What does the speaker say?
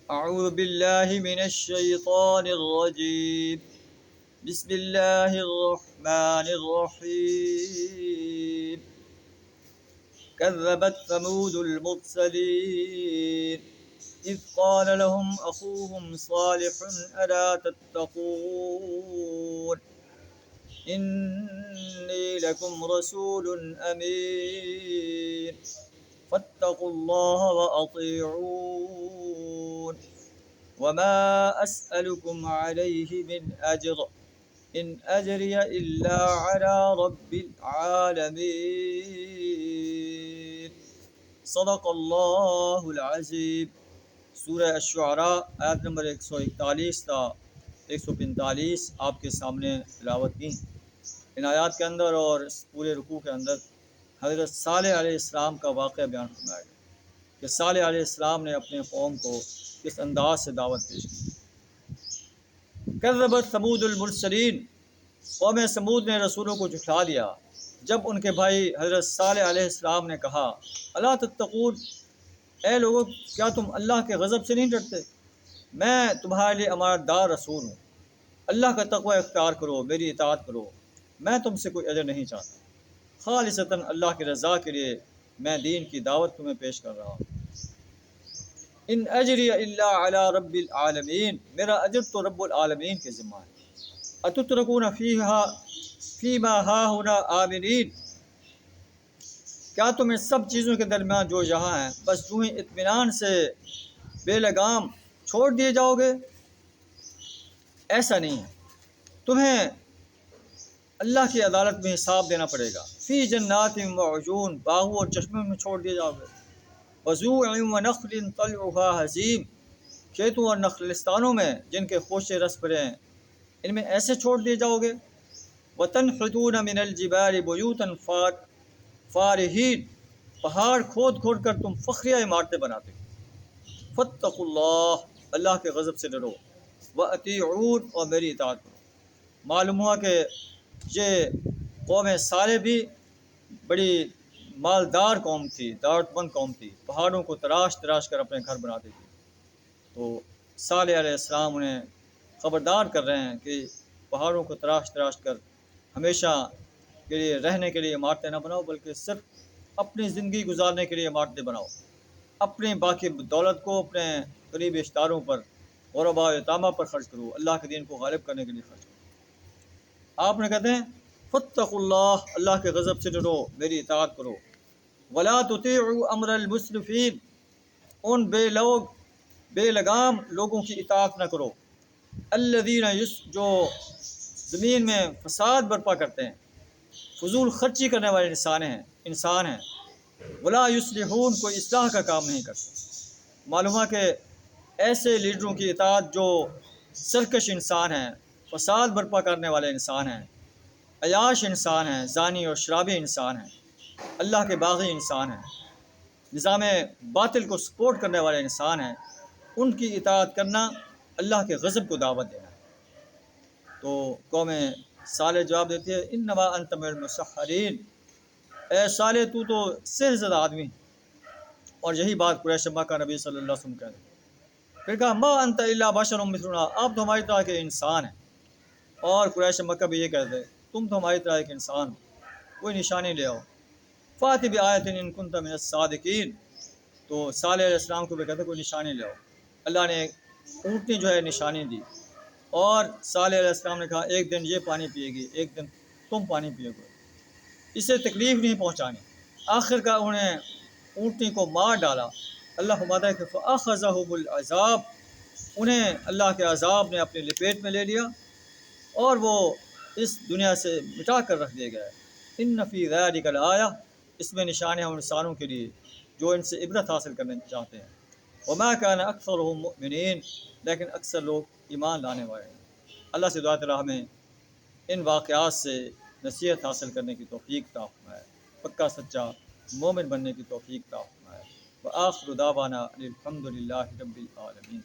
أعوذ بالله من الشيطان الرجيم. بسم الله الرحمن الرحيم. كذبت ثمود المرسلين إذ قال لهم أخوهم صالح ألا تتقون إني لكم رسول أمين فاتقوا الله وأطيعون وما أسألكم عليه من أجر إن أجري إلا على رب العالمين صدق اللہ العظیم. سورہ الشعراء آیت نمبر 141 تا 145 آپ کے سامنے تلاوت کی. ان آیات کے اندر اور اس پورے رکوع کے اندر حضرت صالح علیہ السلام کا واقعہ بیان فرمایا گیا کہ صالح علیہ السلام نے اپنے قوم کو کس انداز سے دعوت پیش کی. کذبت ثمود المرسلین، قوم ثمود نے رسولوں کو جھٹلا دیا جب ان کے بھائی حضرت صالح علیہ السلام نے کہا الا تتقون، اے لوگوں کیا تم اللہ کے غضب سے نہیں ڈرتے؟ میں تمہارے لیے امانت دار رسول ہوں، اللہ کا تقوی اختیار کرو، میری اطاعت کرو، میں تم سے کوئی اجر نہیں چاہتا، خالصتاً اللہ کی رضا کے لیے میں دین کی دعوت تمہیں پیش کر رہا ہوں. ان اجری الا علی رب العالمین، میرا اجر تو رب العالمین کے ذمہ ہے. اتترکون فیما ہاہنا آمنین، کیا تم ان سب چیزوں کے درمیان جو یہاں ہیں بس یوں ہی اطمینان سے بے لگام چھوڑ دیے جاؤ گے؟ ایسا نہیں ہے، تمہیں اللہ کی عدالت میں حساب دینا پڑے گا. فی جنات وعیون، باغوں اور چشموں میں چھوڑ دیے جاؤ گے. وزروع ونخل طلعها حزیم، کھیتوں اور نخلستانوں میں جن کے خوشے رس بھرے ہیں ان میں ایسے چھوڑ دیے جاؤ گے. وتنحتون من الجبال بیوتا فارہین، پہاڑ کھود کھود کر تم فخریہ عمارتیں بناتے ہو. فاتقوا اللہ، اللہ کے غضب سے ڈرو. واطیعون، اور میری اطاعت کرو. معلوم ہوا کہ یہ قوم صالح بھی بڑی مالدار قوم تھی، دولت مند قوم تھی، پہاڑوں کو تراش تراش کر اپنے گھر بناتی تھی. تو صالح علیہ السلام انہیں خبردار کر رہے ہیں کہ پہاڑوں کو تراش تراش کر ہمیشہ کے لیے رہنے کے لیے عمارتیں نہ بناؤ، بلکہ صرف اپنی زندگی گزارنے کے لیے عمارتیں بناؤ. اپنی باقی دولت کو اپنے قریبی رشتہ داروں پر، غرباء و یتامہ پر خرچ کرو، اللہ کے دین کو غالب کرنے کے لیے خرچ کرو. آپ نے کہتے ہیں فاتقوا اللہ، اللہ کے غضب سے ڈرو، میری اطاعت کرو. ولا تطیعوا امر المسرفین، ان بے لگام لوگوں کی اطاعت نہ کرو. الذین جو زمین میں فساد برپا کرتے ہیں، فضول خرچی کرنے والے انسان ہیں. ولا یصلحون، کوئی اصلاح کا کام نہیں کرتے. معلوم ہے کہ ایسے لیڈروں کی اطاعت جو سرکش انسان ہیں، فساد برپا کرنے والے انسان ہیں، عیاش انسان ہیں، زانی اور شرابی انسان ہیں، اللہ کے باغی انسان ہیں، نظام باطل کو سپورٹ کرنے والے انسان ہیں، ان کی اطاعت کرنا اللہ کے غضب کو دعوت دینا ہے. تو قوم صالح جواب دیتی ہے انما انت من المسحرین، اے صالح تو سحر زدہ آدمی. اور یہی بات قریش مکہ کا نبی صلی اللہ علیہ وسلم کہتے ہیں. پھر کہا ما انت الا بشر مثلنا، آپ تو ہماری طرح کے انسان ہیں. اور قریش مکہ بھی یہ کہتے ہیں تم تو ہماری طرح ایک انسان ہو، کوئی نشانی لے آؤ. فاتی بآیۃ ان کنت من الصادقین، تو صالح علیہ السلام کو بھی کہتے ہیں کوئی نشانی لے آؤ. اللہ نے اونٹنی جو ہے نشانی دی، اور صالح علیہ السلام نے کہا ایک دن یہ پانی پیے گی، ایک دن تم پانی پیو گے، اسے تکلیف نہیں پہنچانی. آخر کا انہیں اونٹنی کو مار ڈالا. اللہ فرماتا ہے کہ فأخذهم العذاب، انہیں اللہ کے عذاب نے اپنی لپیٹ میں لے لیا اور وہ اس دنیا سے مٹا کر رکھ دیا گیا ہے. ان فی ذلک لآیہ، اس میں نشانیاں ان انسانوں کے لیے جو ان سے عبرت حاصل کرنا چاہتے ہیں. وما کان اکثرهم مؤمنین، لیکن اکثر لوگ ایمان لانے والے ہیں. اللہ سے دعا تعالی ہمیں ان واقعات سے نصیحت حاصل کرنے کی توفیق عطا فرمائے، پکا سچا مومن بننے کی توفیق عطا فرمائے. وآخر دعوانا الحمد للہ رب العالمین.